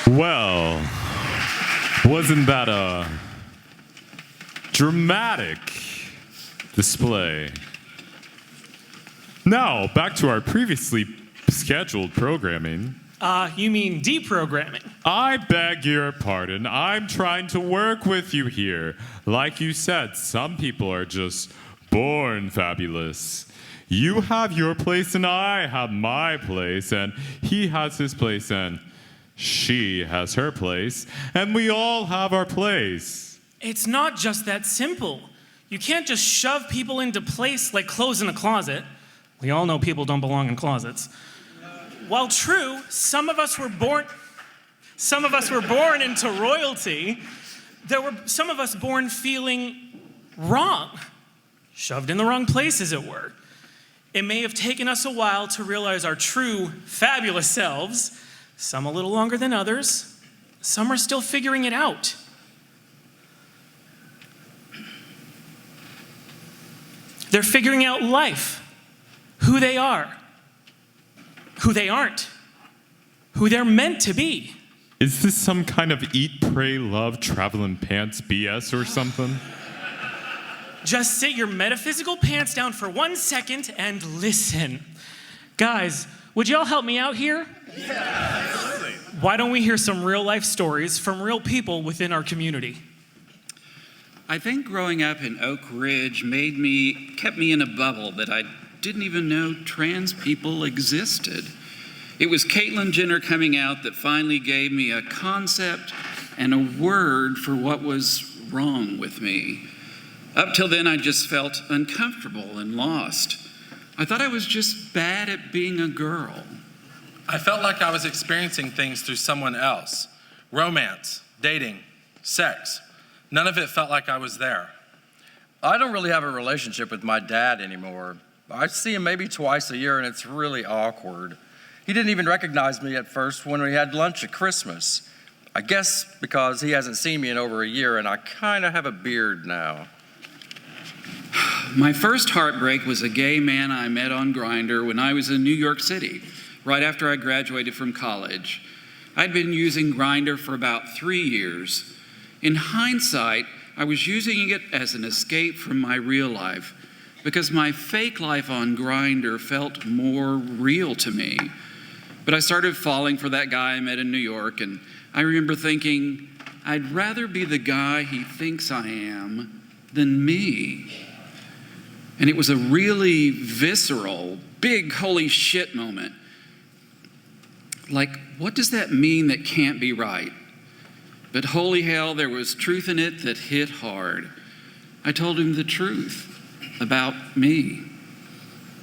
Well, wasn't that a dramatic display? Now, back to our previously scheduled programming. You mean deprogramming? I beg your pardon. I'm trying to work with you here. Like you said, some people are just born fabulous. You have your place and I have my place, and he has his place and she has her place, and we all have our place. It's not just that simple. You can't just shove people into place like clothes in a closet. We all know people don't belong in closets. While true, some of us were born into royalty. There were some of us born feeling wrong, shoved in the wrong place, as it were. It may have taken us a while to realize our true, fabulous selves, some a little longer than others. Some are still figuring it out. They're figuring out life, who they are, who they aren't, who they're meant to be. Is this some kind of eat, pray, love, traveling pants BS or something? Just sit your metaphysical pants down for 1 second and listen. Guys, would y'all help me out here? Yeah, absolutely. Why don't we hear some real life stories from real people within our community? I think growing up in Oak Ridge kept me in a bubble that I didn't even know trans people existed. It was Caitlyn Jenner coming out that finally gave me a concept and a word for what was wrong with me. Up till then, I just felt uncomfortable and lost. I thought I was just bad at being a girl. I felt like I was experiencing things through someone else. Romance, dating, sex. None of it felt like I was there. I don't really have a relationship with my dad anymore. I see him maybe twice a year, and it's really awkward. He didn't even recognize me at first when we had lunch at Christmas. I guess because he hasn't seen me in over a year, and I kind of have a beard now. My first heartbreak was a gay man I met on Grindr when I was in New York City, right after I graduated from college. I'd been using Grindr for about 3 years. In hindsight, I was using it as an escape from my real life because my fake life on Grindr felt more real to me. But I started falling for that guy I met in New York, and I remember thinking, I'd rather be the guy he thinks I am than me. And it was a really visceral, big holy shit moment. Like, what does that mean that can't be right? But holy hell, there was truth in it that hit hard. I told him the truth about me.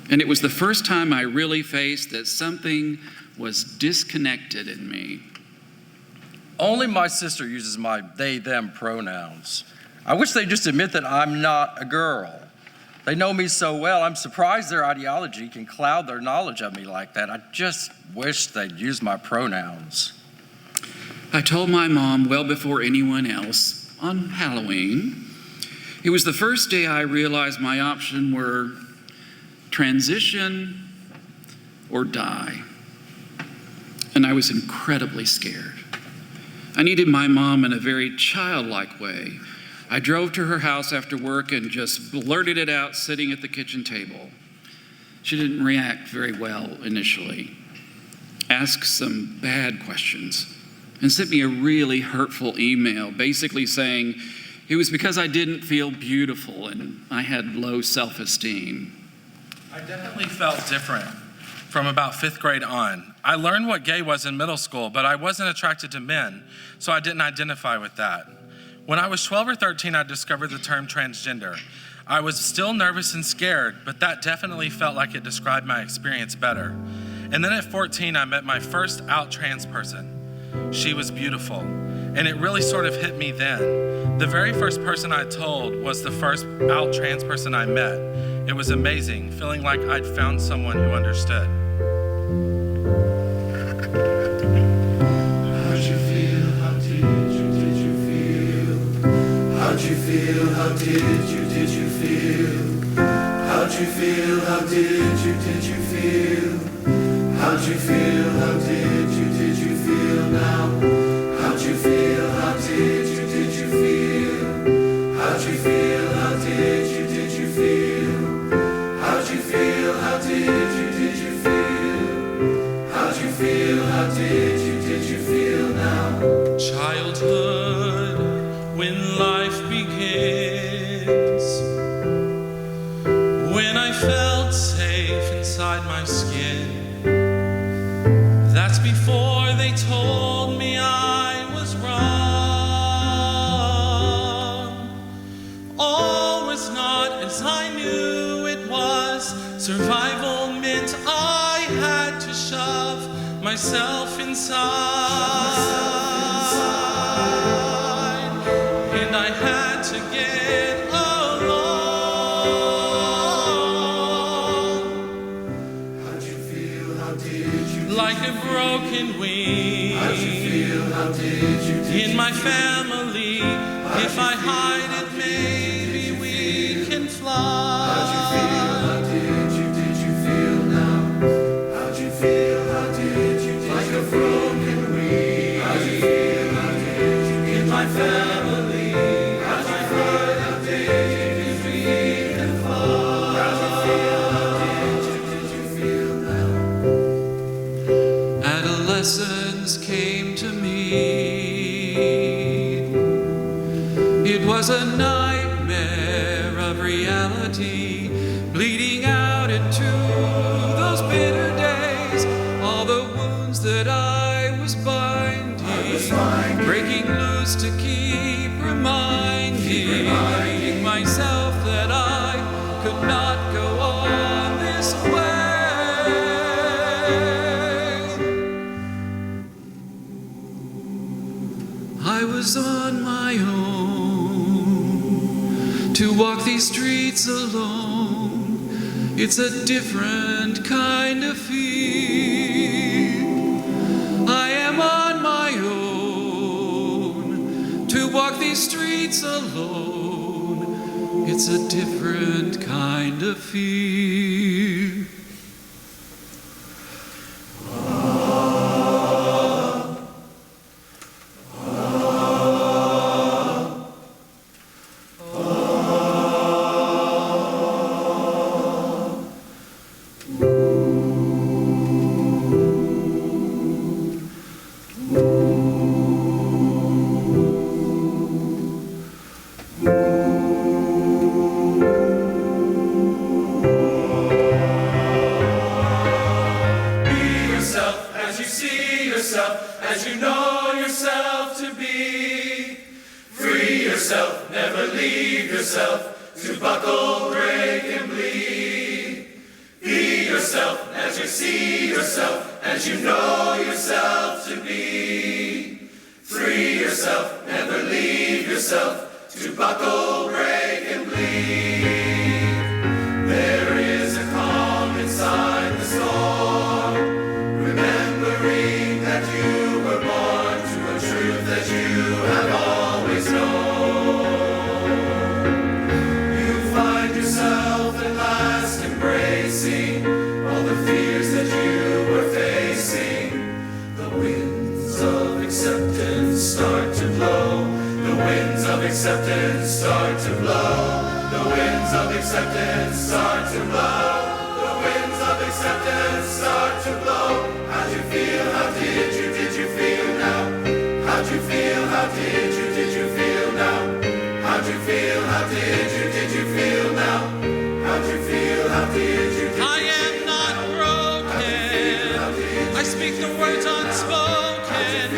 And it was the first time I really faced that something was disconnected in me. Only my sister uses my they, them pronouns. I wish they'd just admit that I'm not a girl. They know me so well, I'm surprised their ideology can cloud their knowledge of me like that. I just wish they'd use my pronouns. I told my mom well before anyone else on Halloween. It was the first day I realized my options were transition or die. And I was incredibly scared. I needed my mom in a very childlike way. I drove to her house after work and just blurted it out sitting at the kitchen table. She didn't react very well initially, asked some bad questions, and sent me a really hurtful email basically saying it was because I didn't feel beautiful and I had low self-esteem. I definitely felt different from about 5th grade on. I learned what gay was in middle school, but I wasn't attracted to men, so I didn't identify with that. When I was 12 or 13, I discovered the term transgender. I was still nervous and scared, but that definitely felt like it described my experience better. And then at 14, I met my first out trans person. She was beautiful, and it really sort of hit me then. The very first person I told was the first out trans person I met. It was amazing, feeling like I'd found someone who understood. How'd you feel? How did you feel? How'd you feel? How did you feel? How'd you feel? How did you feel? How'd you feel? How did you feel now? did you feel now? Childhood, when life begins, when I felt safe inside my skin. That's before they told me I was wrong. All was not as I knew it was. Survival meant I had to shove myself inside, and I had to get along. How'd you feel? How did you Like a broken wing. How'd you feel? How did you In my family, if I hide it, maybe we can fly. How'd you feel? How did you feel now? How'd you feel? How did you like a broken wing? How'd you feel? How did you in my family? How'd you feel? How did we can fly? How'd you feel? How did you feel now? Adolescence came to me. It was a nightmare of reality, bleeding out into those bitter days. All the wounds that I was binding, breaking loose to keep reminding myself that I could not go on this way. I was on my own to walk these streets alone. It's a different kind of feel. I am on my own to walk these streets alone. It's a different kind of feel. As you know yourself to be. Free yourself, never leave yourself to buckle, break, and bleed. Be yourself as you see yourself, as you know yourself to be. Free yourself, never leave yourself to buckle, break, and bleed. There is a calm inside the storm, remembering that you were born to a truth that you have always known. You find yourself at last embracing all the fears that you were facing. The winds of acceptance start to blow. The winds of acceptance start to blow. The winds of acceptance start to blow. The winds of acceptance start to blow. How'd you feel? How did you feel now? How'd you feel? How did you feel now? How'd you feel? How did you feel now? How'd you feel? How did you I am not broken. I speak the words unspoken.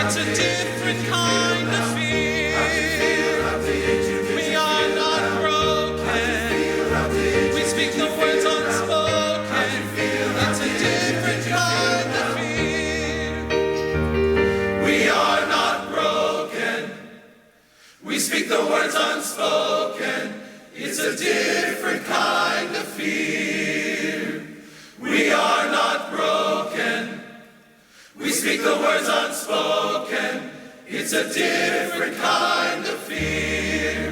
It's a different kind of fear. We are not broken. We speak the words unspoken. It's a different kind of fear. We are not broken. We speak the words unspoken. It's a different kind of fear. We are not broken. We speak the words unspoken. It's a different kind of fear.